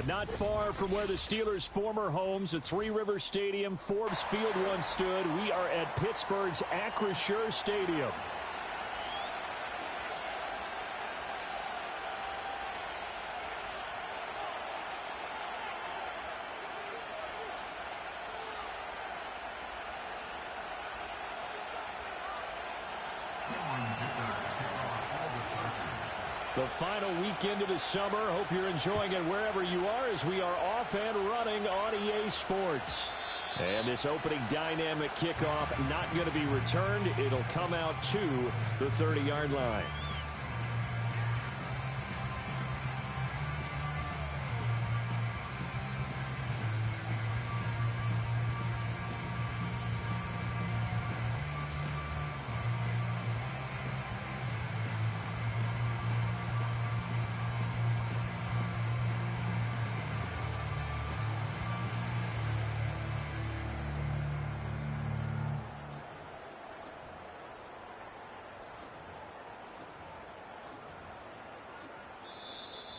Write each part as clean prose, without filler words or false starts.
Not far from where the Steelers' former homes at Three Rivers Stadium, Forbes Field once stood, we are at Pittsburgh's Acrisure Stadium. The final weekend of the summer. Hope you're enjoying it wherever you are as we are off and running on EA Sports. And this opening dynamic kickoff not going to be returned. It'll come out to the 30-yard line.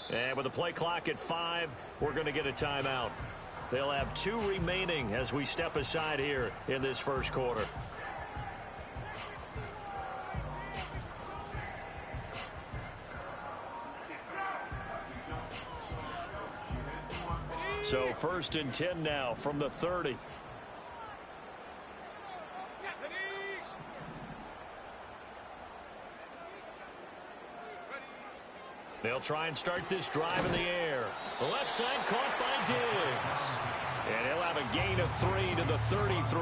And with the play clock at 5, we're going to get a timeout. They'll have 2 remaining as we step aside here in this first quarter. So 1st and 10 now from the 30. They'll try and start this drive in the air. The left side caught by Diggs. And he'll have a gain of 3 to the 33.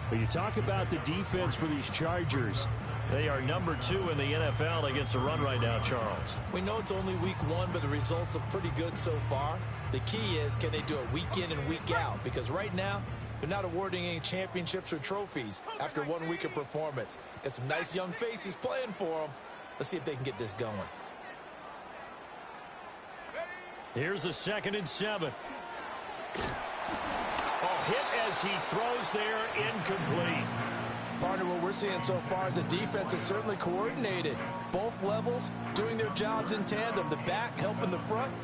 When you talk about the defense for these Chargers, they are number 2 in the NFL against the run right now, Charles. We know it's only week 1, but the results look pretty good so far. The key is, can they do it week in and week out? Because right now, they're not awarding any championships or trophies after 1 week of performance. Got some nice young faces playing for them. Let's see if they can get this going. Here's a 2nd and 7. Hit as he throws there, incomplete. Partner, what we're seeing so far is the defense is certainly coordinated. Both levels doing their jobs in tandem. The back helping the front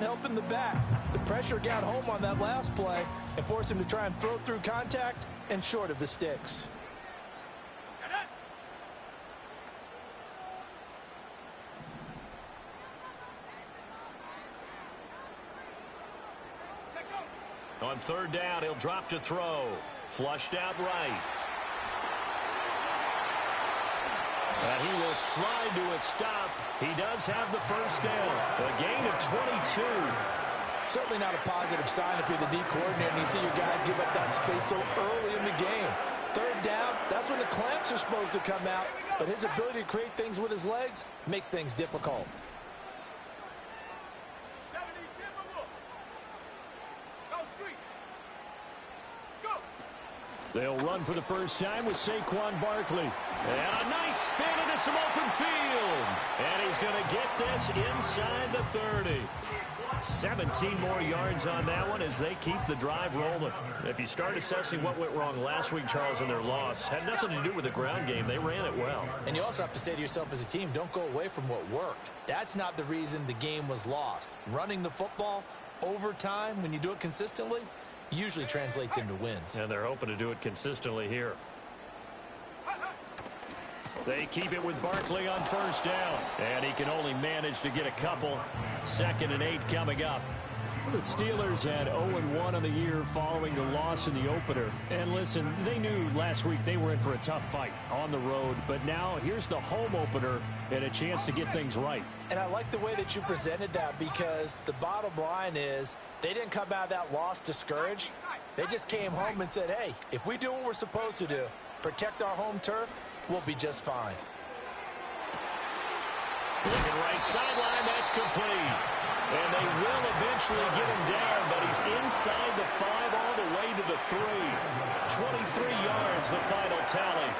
helping the back. The pressure got home on that last play and forced him to try and throw through contact and short of the sticks. On 3rd down, he'll drop to throw. Flushed out right. And he will slide to a stop. He does have the 1st down. A gain of 22. Certainly not a positive sign if you're the D coordinator and you see your guys give up that space so early in the game. 3rd down, that's when the clamps are supposed to come out. But his ability to create things with his legs makes things difficult. They'll run for the first time with Saquon Barkley. And a nice spin into some open field. And he's going to get this inside the 30. 17 more yards on that one as they keep the drive rolling. If you start assessing what went wrong last week, Charles, in their loss, had nothing to do with the ground game. They ran it well. And you also have to say to yourself as a team, don't go away from what worked. That's not the reason the game was lost. Running the football over time, when you do it consistently, usually translates into wins. And they're hoping to do it consistently here. They keep it with Barkley on 1st down. And he can only manage to get a couple. 2nd and 8 coming up. The Steelers had 0-1 on the year following the loss in the opener. And listen, they knew last week they were in for a tough fight on the road. But now here's the home opener and a chance to get things right. And I like the way that you presented that, because the bottom line is they didn't come out of that loss discouraged. They just came home and said, hey, if we do what we're supposed to do, protect our home turf, we'll be just fine. Looking right sideline, that's complete. And they will eventually get him down, but he's inside the 5 all the way to the 3. 23 yards, the final tally.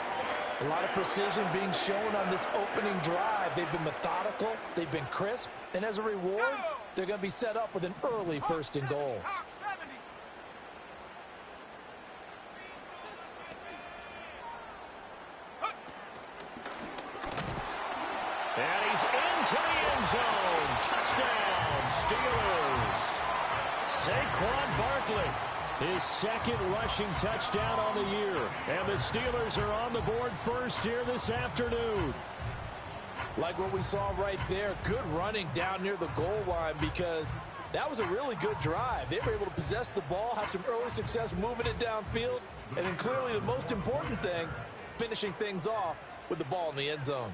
A lot of precision being shown on this opening drive. They've been methodical, they've been crisp, and as a reward, they're going to be set up with an early 1st and goal. And he's into the end zone. Touchdown, Steelers. Saquon Barkley, his second rushing touchdown on the year. And the Steelers are on the board first here this afternoon. Like what we saw right there, good running down near the goal line, because that was a really good drive. They were able to possess the ball, have some early success moving it downfield, and then clearly the most important thing, finishing things off with the ball in the end zone.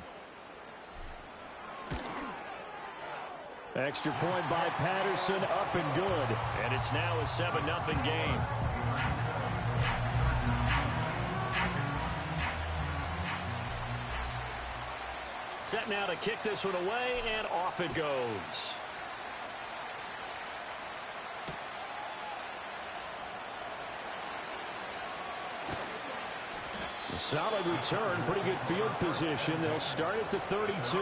Extra point by Patterson, up and good. And it's now a 7-0 game. Set now to kick this one away, and off it goes. A solid return, pretty good field position. They'll start at the 32.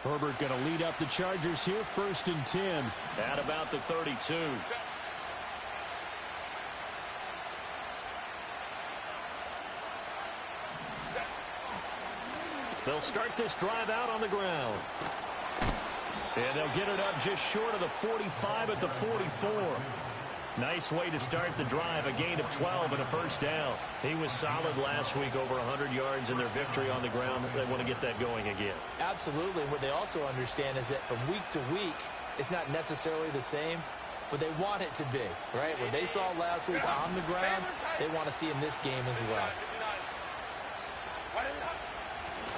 Herbert going to lead up the Chargers here, 1st and 10. At about the 32. They'll start this drive out on the ground. And they'll get it up just short of the 45 at the 44. Nice way to start the drive, a gain of 12 and a first down. He was solid last week, over 100 yards in their victory on the ground. They want to get that going again. Absolutely. What they also understand is that from week to week, it's not necessarily the same, but they want it to be, right? What they saw last week on the ground, they want to see in this game as well.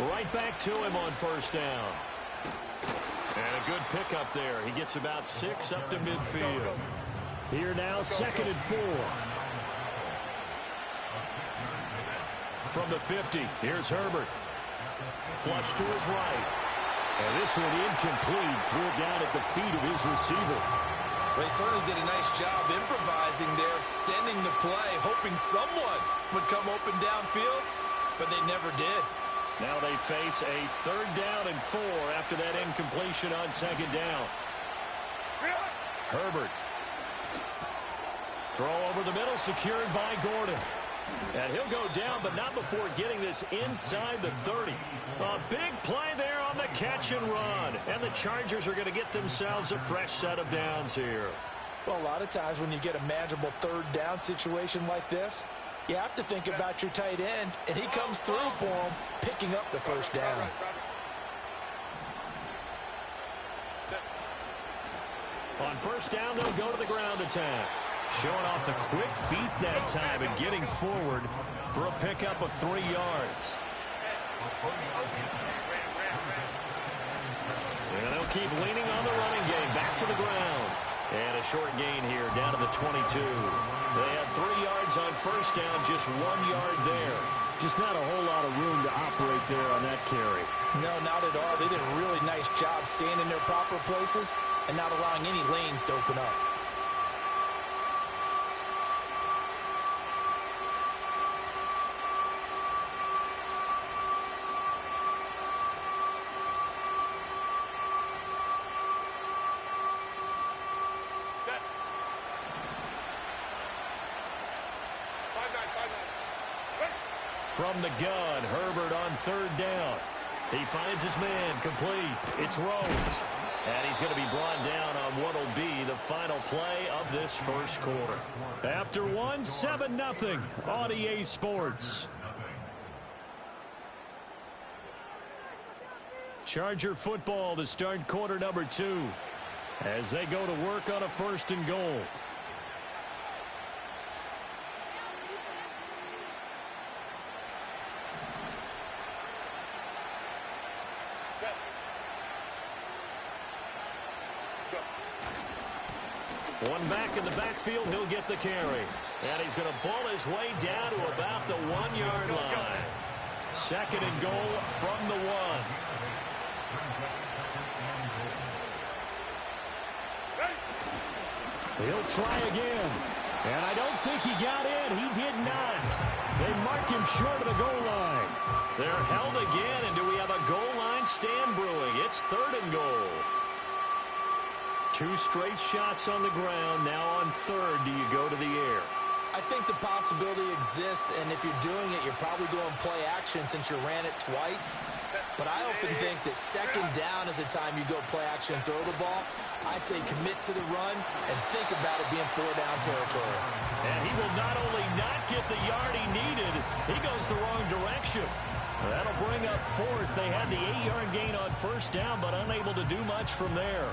Right back to him on first down. And a good pickup there. He gets about 6 up to midfield. Here now, 2nd and 4. From the 50, here's Herbert. Flush to his right. And this one incomplete. Threw it down at the feet of his receiver. They certainly did a nice job improvising there, extending the play, hoping someone would come open downfield, but they never did. Now they face a 3rd down and 4 after that incompletion on 2nd down. Herbert. Throw over the middle, secured by Gordon. And he'll go down, but not before getting this inside the 30. A big play there on the catch and run. And the Chargers are going to get themselves a fresh set of downs here. Well, a lot of times when you get a manageable 3rd down situation like this, you have to think about your tight end, and he comes through for him, picking up the first down. On first down, they'll go to the ground attack. Showing off the quick feet that time and getting forward for a pickup of 3 yards. And they'll keep leaning on the running game. Back to the ground. And a short gain here down to the 22. They had 3 yards on first down, just 1 yard there. Just not a whole lot of room to operate there on that carry. No, not at all. They did a really nice job staying in their proper places and not allowing any lanes to open up. From the gun, Herbert on 3rd down. He finds his man, complete. It's Rhodes. And he's going to be brought down on what will be the final play of this first quarter. After 1, 7-0 on EA Sports. Charger football to start quarter number 2 as they go to work on a 1st and goal. One back in the backfield, he'll get the carry. And he's going to ball his way down to about the 1 yard line. 2nd and goal from the 1. He'll try again. And I don't think he got in. He did not. They mark him short of the goal line. They're held again, and do we have a goal line stand brewing? It's 3rd and goal. 2 straight shots on the ground. Now on third, do you go to the air? I think the possibility exists, and if you're doing it, you're probably going play action since you ran it twice. But I often think that second down is a time you go play action and throw the ball. I say commit to the run and think about it being 4-down territory. And he will not only not get the yard he needed, he goes the wrong direction. That'll bring up fourth. They had the 8-yard gain on first down, but unable to do much from there.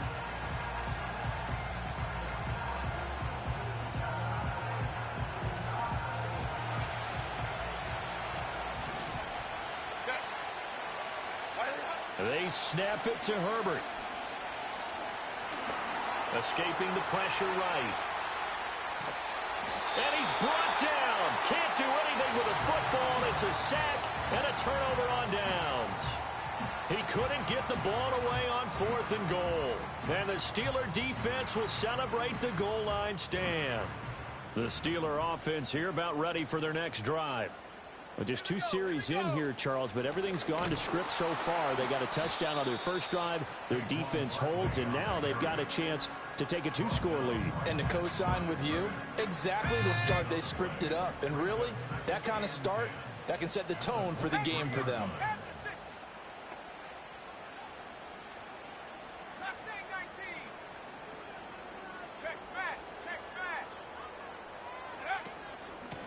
They snap it to Herbert. Escaping the pressure right. And he's brought down. Can't do anything with a football. It's a sack and a turnover on downs. He couldn't get the ball away on 4th and goal. And the Steeler defense will celebrate the goal line stand. The Steeler offense here about ready for their next drive. Well, just 2 series in here, Charles, but everything's gone to script so far. They got a touchdown on their first drive. Their defense holds, and now they've got a chance to take a 2-score lead. And to co-sign with you, exactly the start they scripted up. And really, that kind of start, that can set the tone for the game for them.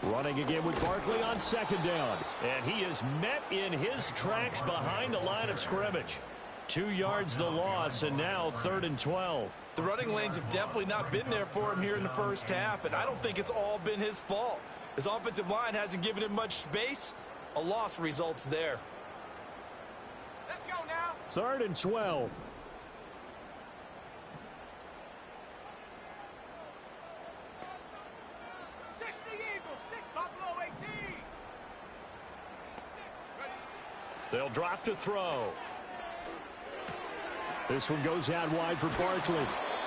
Running again with Barkley on second down. And he is met in his tracks behind the line of scrimmage. 2 yards the loss, and now 3rd and 12. The running lanes have definitely not been there for him here in the first half, and I don't think it's all been his fault. His offensive line hasn't given him much space. A loss results there. Let's go now. 3rd and 12. They'll drop to throw. This one goes out wide for Barkley.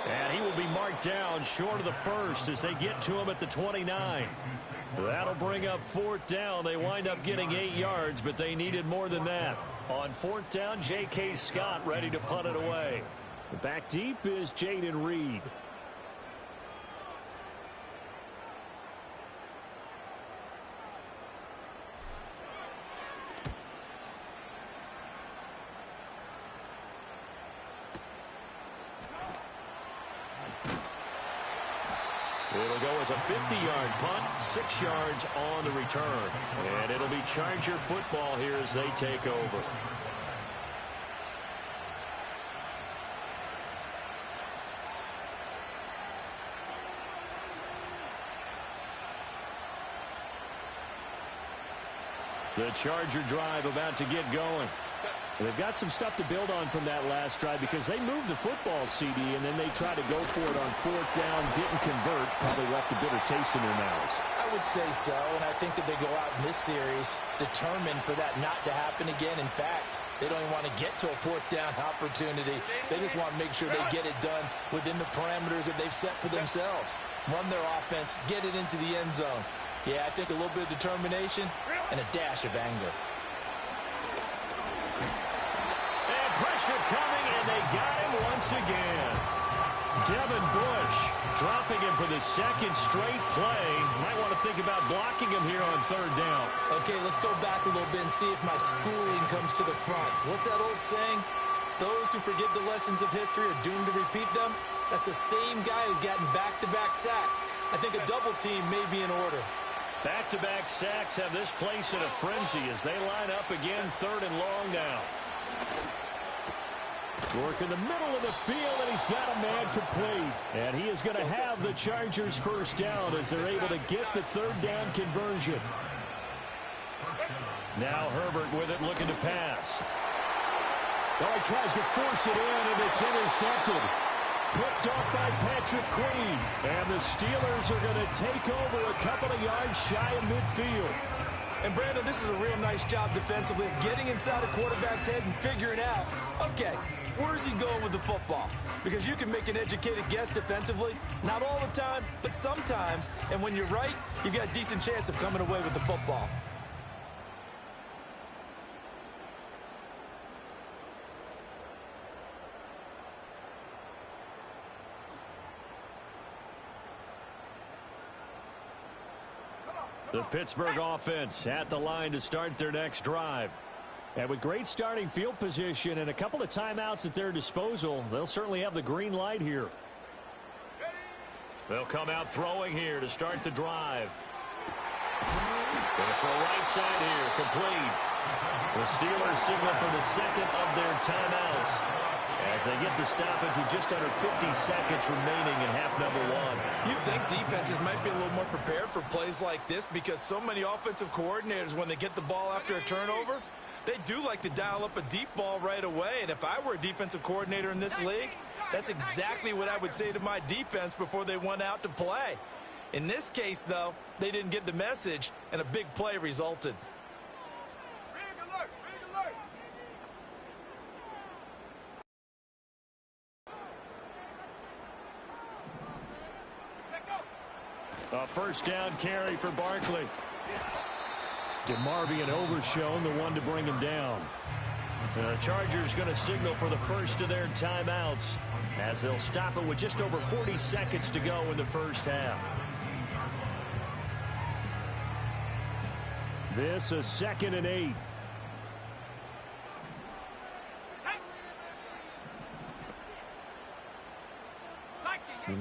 And he will be marked down short of the first as they get to him at the 29. That'll bring up 4th down. They wind up getting 8 yards, but they needed more than that. On 4th down, J.K. Scott ready to punt it away. Back deep is Jaden Reed. It'll go as a 50-yard punt, 6 yards on the return. And it'll be Charger football here as they take over. The Charger drive about to get going. They've got some stuff to build on from that last drive because they moved the football, CD, and then they tried to go for it on 4th down, didn't convert, probably left a bitter taste in their mouths. I would say so, and I think that they go out in this series determined for that not to happen again. In fact, they don't even want to get to a 4th down opportunity. They just want to make sure they get it done within the parameters that they've set for themselves. Run their offense, get it into the end zone. Yeah, I think a little bit of determination and a dash of anger. Pressure coming, and they got him once again. Devin Bush dropping him for the 2nd straight play. Might want to think about blocking him here on 3rd down. Okay, let's go back a little bit and see if my schooling comes to the front. What's that old saying? Those who forget the lessons of history are doomed to repeat them. That's the same guy who's gotten back-to-back sacks. I think a double team may be in order. Back-to-back sacks have this place in a frenzy as they line up again 3rd and long now. Work in the middle of the field, and he's got a man complete. And he is going to have the Chargers first down as they're able to get the 3rd down conversion. Now Herbert with it, looking to pass. Oh, he tries to force it in, and it's intercepted. Picked off by Patrick Queen. And the Steelers are going to take over a couple of yards shy of midfield. And, Brandon, this is a real nice job defensively of getting inside a quarterback's head and figuring out, okay, where's he going with the football? Because you can make an educated guess defensively. Not all the time, but sometimes. And when you're right, you've got a decent chance of coming away with the football. The Pittsburgh offense at the line to start their next drive. And with great starting field position and a couple of timeouts at their disposal, they'll certainly have the green light here. They'll come out throwing here to start the drive. Going for a right side here, complete. The Steelers signal for the second of their timeouts as they get the stoppage with just under 50 seconds remaining in half number one. You'd think defenses might be a little more prepared for plays like this because so many offensive coordinators, when they get the ball after a turnover, they do like to dial up a deep ball right away. And if I were a defensive coordinator in this league, that's exactly what I would say to my defense before they went out to play. In this case, though, they didn't get the message, and a big play resulted. A first down carry for Barkley. DeMarvion overshown, the one to bring him down. The Chargers going to signal for the first of their timeouts as they'll stop it with just over 40 seconds to go in the first half. This is 2nd and 8.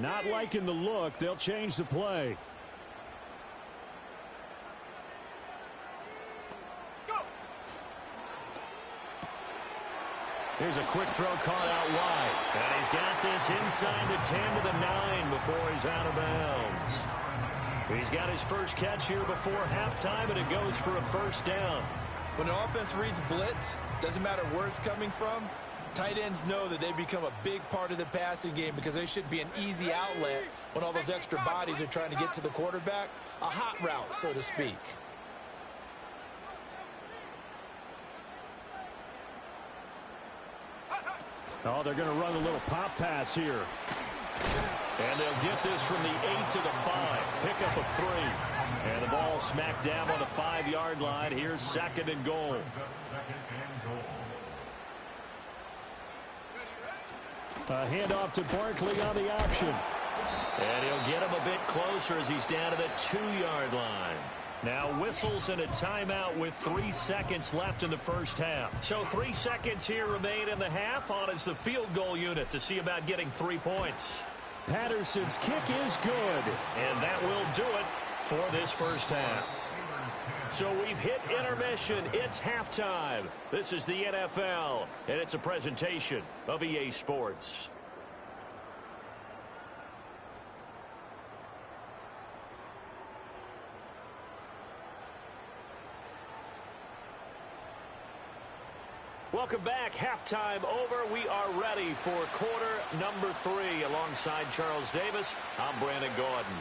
Not liking the look. They'll change the play. Here's a quick throw caught out wide. And he's got this inside the 10 to the 9 before he's out of bounds. He's got his first catch here before halftime, and it goes for a first down. When an offense reads blitz, doesn't matter where it's coming from, tight ends know that they become a big part of the passing game because they should be an easy outlet when all those extra bodies are trying to get to the quarterback. A hot route, so to speak. Oh, they're going to run a little pop pass here. And they'll get this from the 8 to the 5. Pick up a 3. And the ball smacked down on the 5-yard line. Here's 2nd and goal. A handoff to Barkley on the option. And he'll get him a bit closer as he's down to the 2-yard line. Now whistles and a timeout with 3 seconds left in the first half. So 3 seconds here remain in the half. On is the field goal unit to see about getting 3 points. Patterson's kick is good. And that will do it for this first half. So we've hit intermission. It's halftime. This is the NFL, and it's a presentation of EA Sports. Welcome back. Halftime over. We are ready for quarter number 3. Alongside Charles Davis, I'm Brandon Gordon.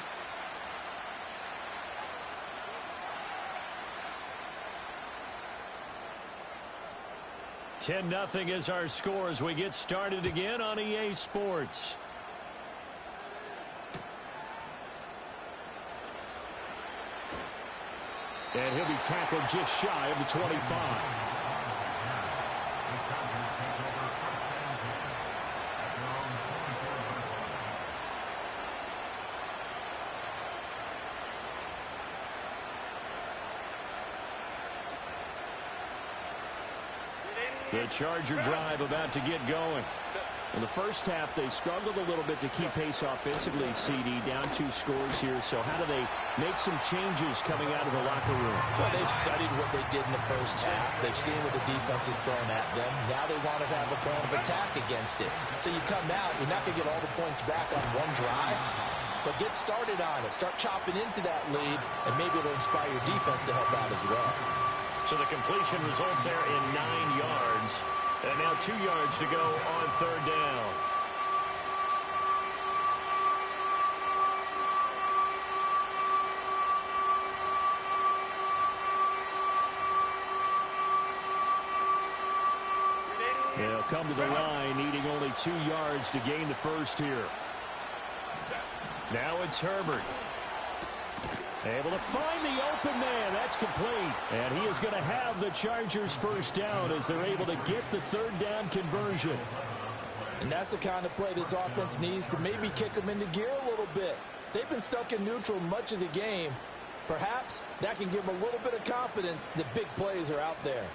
$10-0 is our score as we get started again on EA Sports. And he'll be tackled just shy of the 25. The Charger drive about to get going. In the first half, they struggled a little bit to keep pace offensively, CD, down 2 scores here. So how do they make some changes coming out of the locker room? Well, they've studied what they did in the first half. They've seen what the defense is throwing at them. Now they want to have a plan of attack against it. So you come out, you're not going to get all the points back on one drive, but get started on it. Start chopping into that lead, and maybe it'll inspire your defense to help out as well. So the completion results there in 9 yards. And now 2 yards to go on 3rd down. They'll come to the line, needing only 2 yards to gain the first here. Now it's Herbert. Able to find the open man. That's complete. And he is going to have the Chargers first down as they're able to get the 3rd down conversion. And that's the kind of play this offense needs to maybe kick them into gear a little bit. They've been stuck in neutral much of the game. Perhaps that can give him a little bit of confidence that big plays are out there.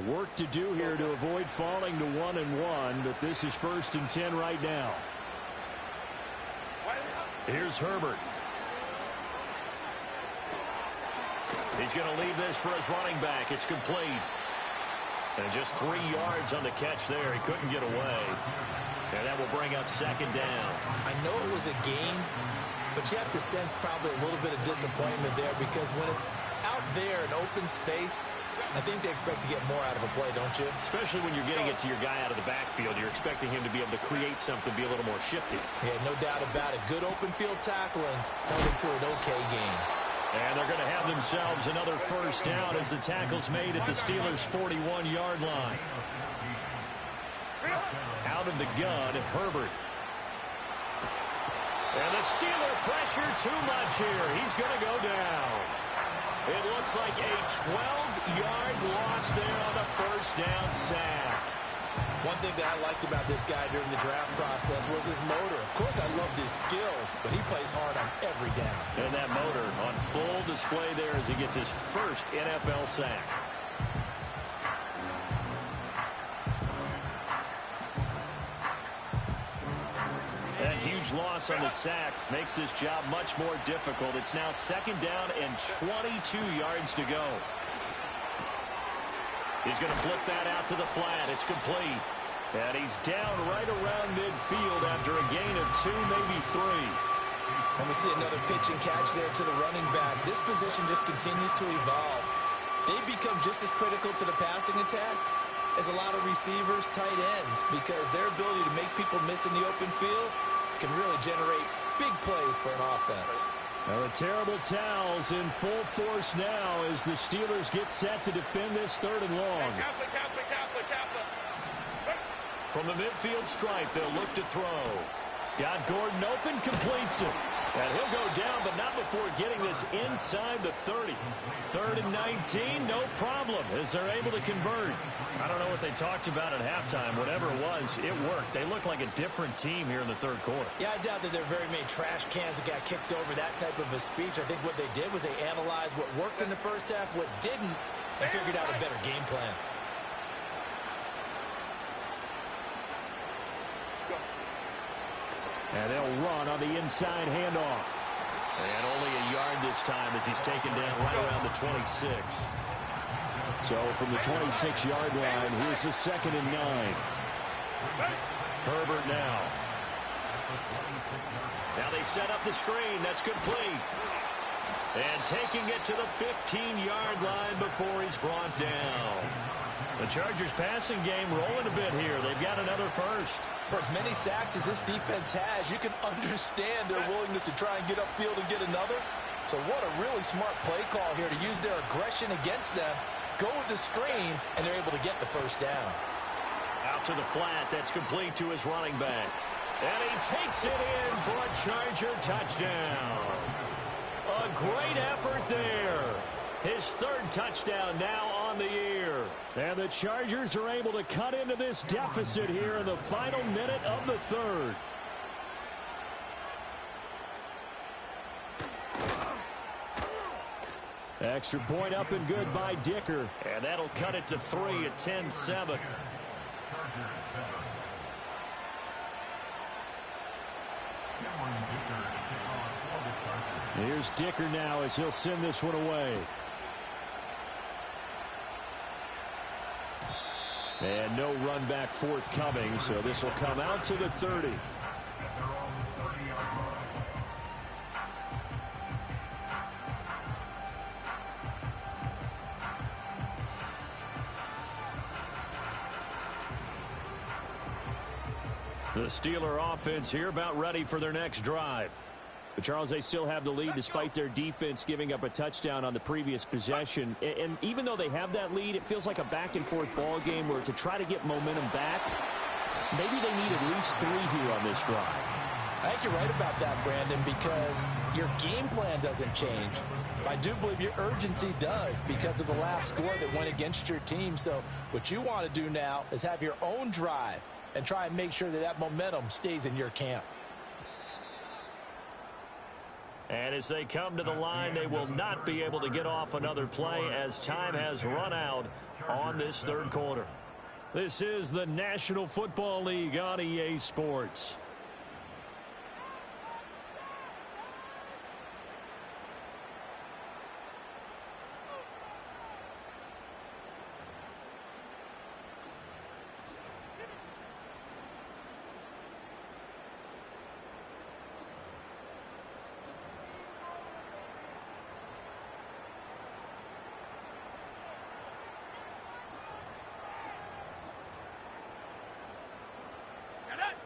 Work to do here to avoid falling to 1-1, but this is 1st and 10 right now. Here's Herbert. He's going to leave this for his running back. It's complete. And just 3 yards on the catch there. He couldn't get away. And that will bring up 2nd down. I know it was a gain, but you have to sense probably a little bit of disappointment there because when it's out there in open space, I think they expect to get more out of a play, don't you? Especially when you're getting it to your guy out of the backfield. You're expecting him to be able to create something, be a little more shifty. Yeah, no doubt about it. Good open field tackling held it to an okay game. And they're going to have themselves another 1st down as the tackle's made at the Steelers' 41-yard line. Out of the gun, Herbert. And the Steeler pressure too much here. He's going to go down. It looks like a 12-yard loss there on the 1st down sack. One thing that I liked about this guy during the draft process was his motor. Of course, I loved his skills, but he plays hard on every down. And that motor on full display there as he gets his 1st NFL sack. That huge loss on the sack makes this job much more difficult. It's now 2nd down and 22 yards to go. He's going to flip that out to the flat. It's complete. And he's down right around midfield after a gain of 2, maybe 3. And we see another pitch and catch there to the running back. This position just continues to evolve. They become just as critical to the passing attack as a lot of receivers, tight ends, because their ability to make people miss in the open field can really generate big plays for an offense. Now the terrible towels in full force now as the Steelers get set to defend this 3rd and long. From the midfield stripe, they'll look to throw. Got Gordon open, completes it. And he'll go down, but not before getting this inside the 30. 3rd and 19, no problem, as they're able to convert. I don't know what they talked about at halftime. Whatever it was, it worked. They look like a different team here in the 3rd quarter. Yeah, I doubt that there are very many trash cans that got kicked over that type of a speech. I think what they did was they analyzed what worked in the 1st half, what didn't, and figured out a better game plan. And they'll run on the inside handoff. And only a yard this time as he's taken down right around the 26. So from the 26-yard line, here's the 2nd and 9. Herbert now. Now they set up the screen. That's complete. And taking it to the 15-yard line before he's brought down. The Chargers passing game rolling a bit here. They've got another 1st. For as many sacks as this defense has, you can understand their willingness to try and get upfield and get another. So what a really smart play call here to use their aggression against them, go with the screen, and they're able to get the 1st down. Out to the flat. That's complete to his running back. And he takes it in for a Charger touchdown. A great effort there. His 3rd touchdown now on the year. And the Chargers are able to cut into this deficit here in the final minute of the 3rd. Extra point up and good by Dicker. And that'll cut it to 3 at 10-7. Here's Dicker now as he'll send this one away. And no run back forthcoming, so this will come out to the 30. The Steeler offense here about ready for their next drive. But Charles, they still have the lead despite their defense giving up a touchdown on the previous possession. And even though they have that lead, it feels like a back-and-forth ball game where to try to get momentum back, maybe they need at least 3 here on this drive. I think you're right about that, Brandon, because your game plan doesn't change. I do believe your urgency does because of the last score that went against your team. So what you want to do now is have your own drive and try and make sure that that momentum stays in your camp. And as they come to the line, they will not be able to get off another play as time has run out on this third quarter. This is the National Football League on EA Sports.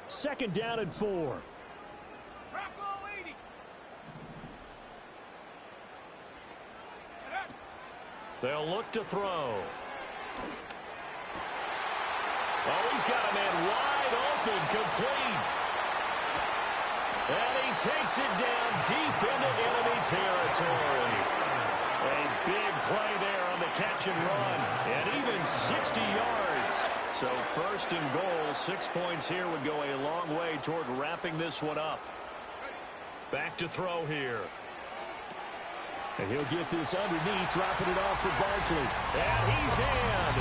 Second down and 4. They'll look to throw. Oh, he's got a man wide open, complete. And he takes it down deep into enemy territory. A big play there on the catch and run. And even 60 yards. So first and goal, 6 points here would go a long way toward wrapping this one up. Back to throw here. And he'll get this underneath, dropping it off for Barkley. And he's in.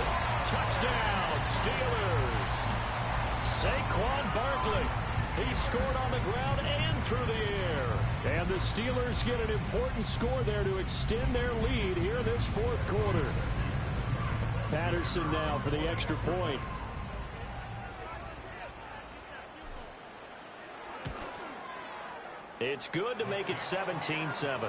Touchdown, Steelers. Saquon Barkley. He scored on the ground and through the air. And the Steelers get an important score there to extend their lead here in this fourth quarter. Patterson now for the extra point. It's good to make it 17-7.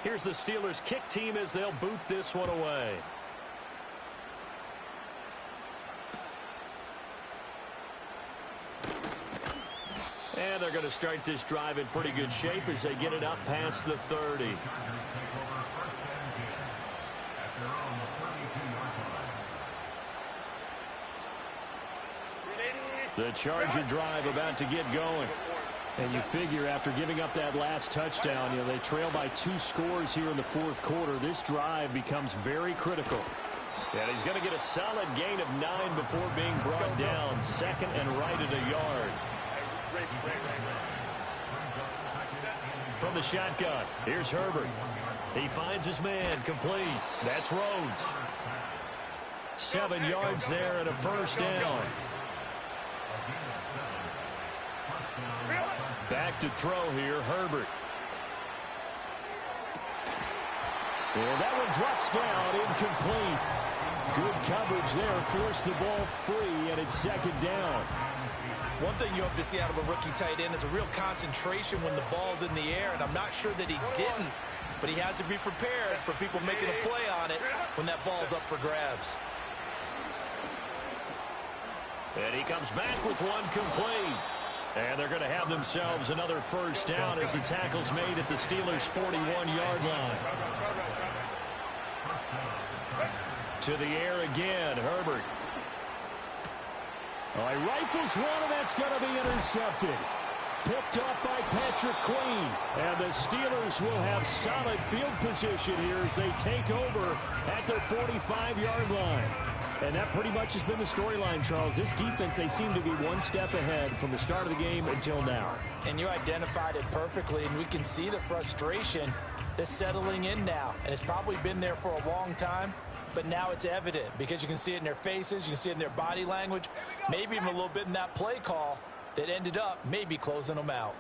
Here's the Steelers' kick team as they'll boot this one away. And they're going to start this drive in pretty good shape as they get it up past the 30. The Charger drive about to get going. And you figure after giving up that last touchdown, they trail by 2 scores here in the fourth quarter. This drive becomes very critical. And he's going to get a solid gain of 9 before being brought down. Second and right at a yard. From the shotgun, here's Herbert. He finds his man, complete. That's Rhodes. 7 yards there and a first down. Back to throw here, Herbert. And that one drops down, incomplete. Good coverage there, forced the ball free, and it's second down. One thing you hope to see out of a rookie tight end is a real concentration when the ball's in the air, and I'm not sure that he didn't, but he has to be prepared for people making a play on it when that ball's up for grabs. And he comes back with one complete. And they're going to have themselves another first down as the tackle's made at the Steelers' 41-yard line. To the air again, Herbert. Oh, he rifles one, and that's going to be intercepted. Picked up by Patrick Queen. And the Steelers will have solid field position here as they take over at their 45-yard line. And that pretty much has been the storyline, Charles. This defense, they seem to be one step ahead from the start of the game until now. And you identified it perfectly, and we can see the frustration that's settling in now. And it's probably been there for a long time, but now it's evident because you can see it in their faces, you can see it in their body language, maybe even a little bit in that play call that ended up maybe closing them out.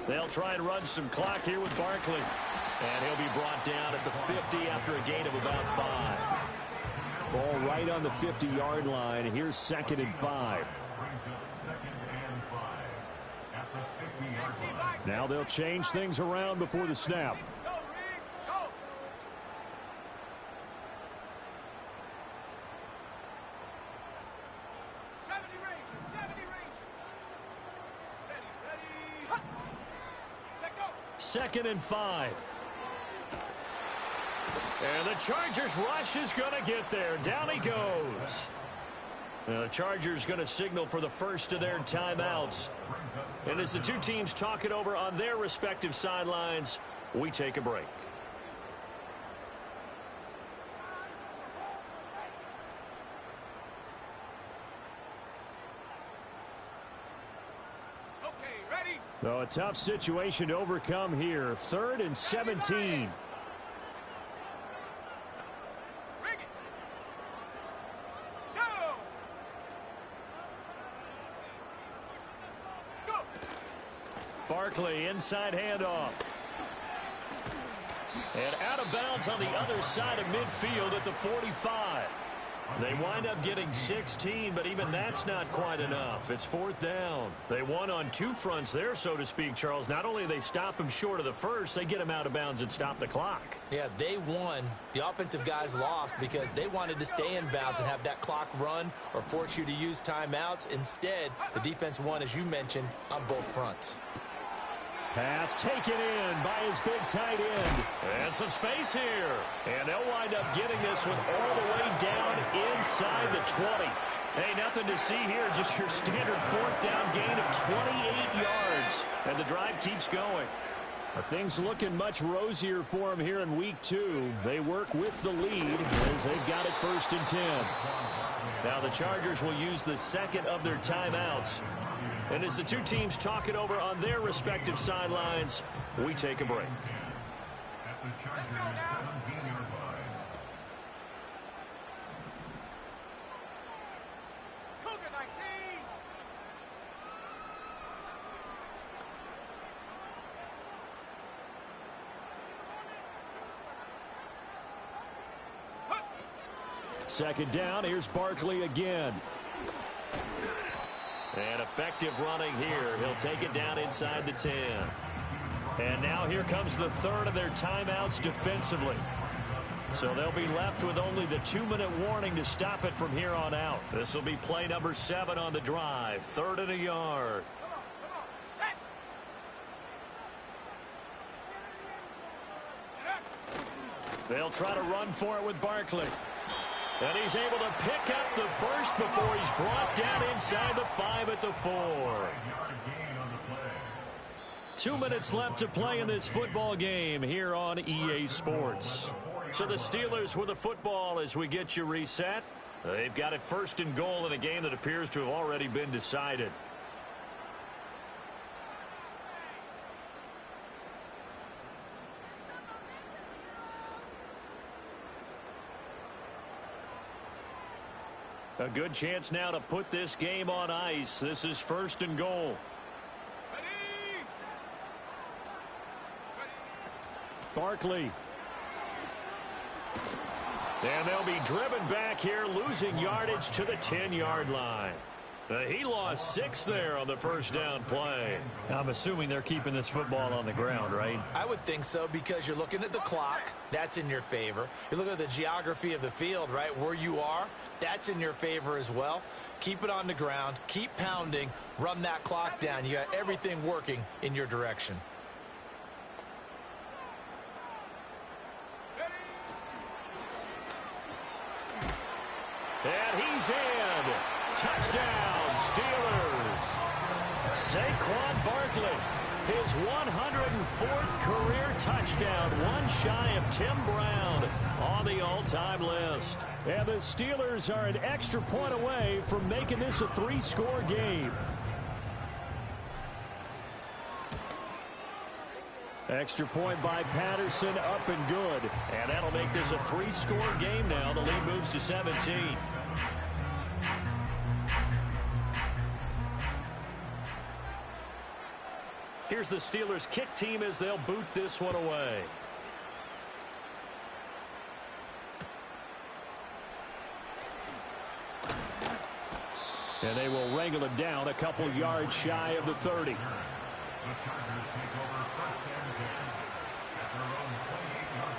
They'll try and run some clock here with Barkley. And he'll be brought down at the 50 after a gain of about 5. Ball right on the 50-yard line. Here's second and 5. Now they'll change things around before the snap. Second and 5. And the Chargers rush is going to get there. Down he goes. Now the Chargers going to signal for the first of their timeouts. And as the two teams talk it over on their respective sidelines, we take a break. So a tough situation to overcome here. 3rd and 17. Barkley, inside handoff. And out of bounds on the other side of midfield at the 45. They wind up getting 16, but even that's not quite enough. It's 4th down. They won on two fronts there, so to speak, Charles. Not only do they stop him short of the first, they get him out of bounds and stop the clock. Yeah, they won. The offensive guys lost because they wanted to stay in bounds and have that clock run or force you to use timeouts. Instead, the defense won, as you mentioned, on both fronts. Pass taken in by his big tight end. And some space here. And they'll wind up getting this one all the way down inside the 20. Hey, nothing to see here. Just your standard 4th down gain of 28 yards. And the drive keeps going. Things looking much rosier for them here in week 2. They work with the lead as they've got it 1st and 10. Now the Chargers will use the second of their timeouts. And as the two teams talk it over on their respective sidelines, we take a break. At the Chargers' 17-yard line. Cougar 19. Second down, here's Barkley again. And effective running here. He'll take it down inside the 10. And now here comes the third of their timeouts defensively. So they'll be left with only the 2-minute warning to stop it from here on out. This will be play number 7 on the drive. 3rd and a yard. They'll try to run for it with Barkley. And he's able to pick up the first before he's brought down inside the 5 at the 4. 2 minutes left to play in this football game here on EA Sports. So the Steelers with the football as we get you reset. They've got it 1st and goal in a game that appears to have already been decided. A good chance now to put this game on ice. This is 1st and goal. Barkley. And they'll be driven back here, losing yardage to the 10-yard line. He lost 6 there on the first down play. I'm assuming they're keeping this football on the ground, right? I would think so, because you're looking at the clock. That's in your favor. You look at the geography of the field, right, where you are. That's in your favor as well. Keep it on the ground. Keep pounding. Run that clock down. You got everything working in your direction. And he's in. Touchdown, Steelers. Saquon Barkley, his 104th career touchdown, one shy of Tim Brown on the all-time list. And the Steelers are an extra point away from making this a 3-score game. Extra point by Patterson, up and good. And that'll make this a 3-score game now. The lead moves to 17. Here's the Steelers kick team as they'll boot this one away. And they will wrangle him down a couple yards shy of the 30. The Chargers take over 1st and 10 at their own 28-yard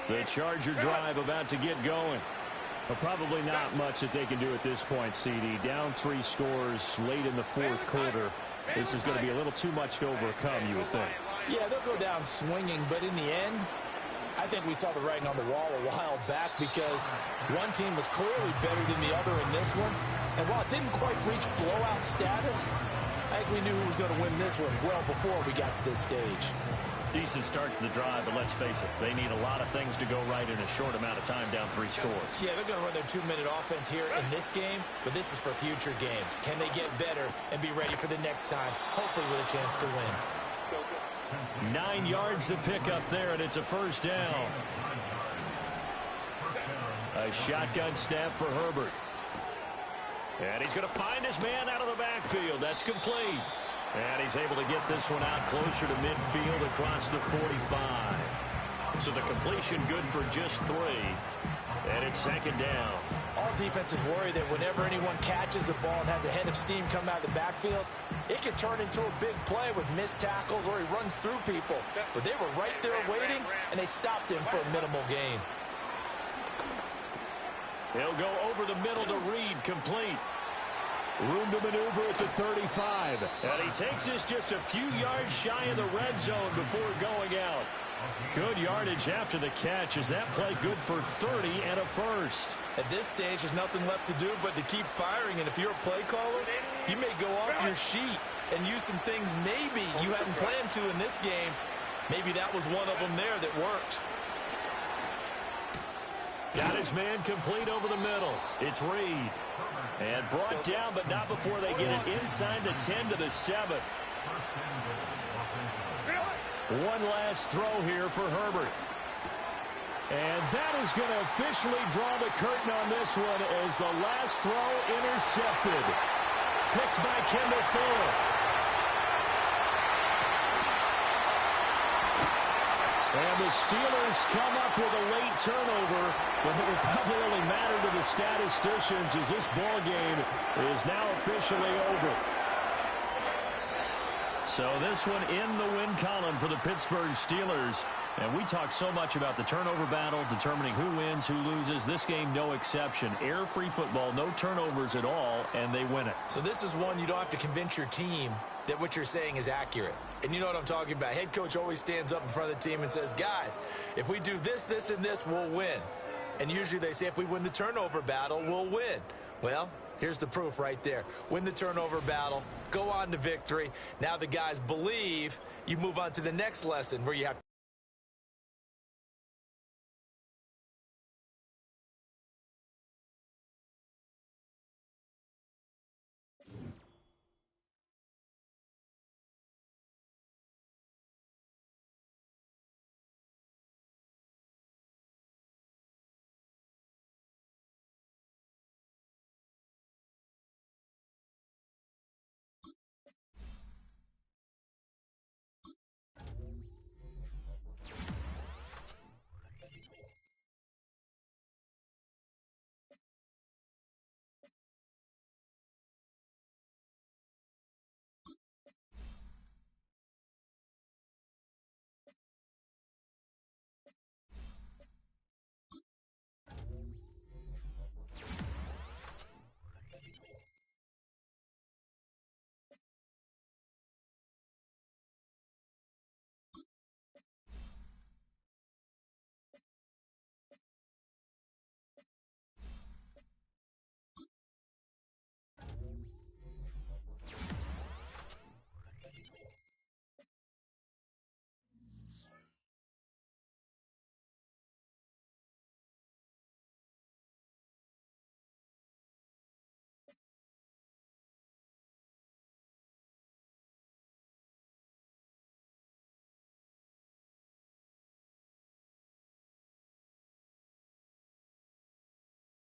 line. The Charger drive about to get going. Well, probably not much that they can do at this point, CD. Down 3 scores late in the 4th quarter. This is going to be a little too much to overcome, you would think. Yeah, they'll go down swinging, but in the end, I think we saw the writing on the wall a while back because one team was clearly better than the other in this one. And while it didn't quite reach blowout status, I think we knew who was going to win this one well before we got to this stage. Decent start to the drive, but let's face it, they need a lot of things to go right in a short amount of time down 3 scores. Yeah, they're going to run their 2-minute offense here in this game, but this is for future games. Can they get better and be ready for the next time, hopefully with a chance to win? 9 yards to pick up there, and it's a first down. A shotgun snap for Herbert. And he's going to find his man out of the backfield. That's complete. And he's able to get this one out closer to midfield across the 45. So the completion good for just 3. And it's second down. All defenses worry that whenever anyone catches the ball and has a head of steam come out of the backfield, it can turn into a big play with missed tackles or he runs through people. But they were right there waiting, and they stopped him for a minimal gain. He'll go over the middle to Reed, complete. Room to maneuver at the 35. And he takes this just a few yards shy of the red zone before going out. Good yardage after the catch. Is that play good for 30 and a first? At this stage, there's nothing left to do but to keep firing. And if you're a play caller, you may go off your sheet and use some things maybe you hadn't planned to in this game. Maybe that was one of them there that worked. Got his man complete over the middle. It's Reed. And brought down, but not before they get it inside the 10 to the 7. One last throw here for Herbert. And that is going to officially draw the curtain on this one as the last throw intercepted. Picked by Kendall Fuller. And the Steelers come up with a late turnover, but it will probably only matter to the statisticians as this ball game is now officially over. So this one in the win column for the Pittsburgh Steelers. And we talk so much about the turnover battle, determining who wins, who loses. This game, no exception. Air-free football, no turnovers at all, and they win it. So this is one you don't have to convince your team that what you're saying is accurate. And you know what I'm talking about. Head coach always stands up in front of the team and says, guys, if we do this, this, and this, we'll win. And usually they say if we win the turnover battle, we'll win. Well, here's the proof right there. Win the turnover battle, go on to victory. Now the guys believe. You move on to the next lesson where you have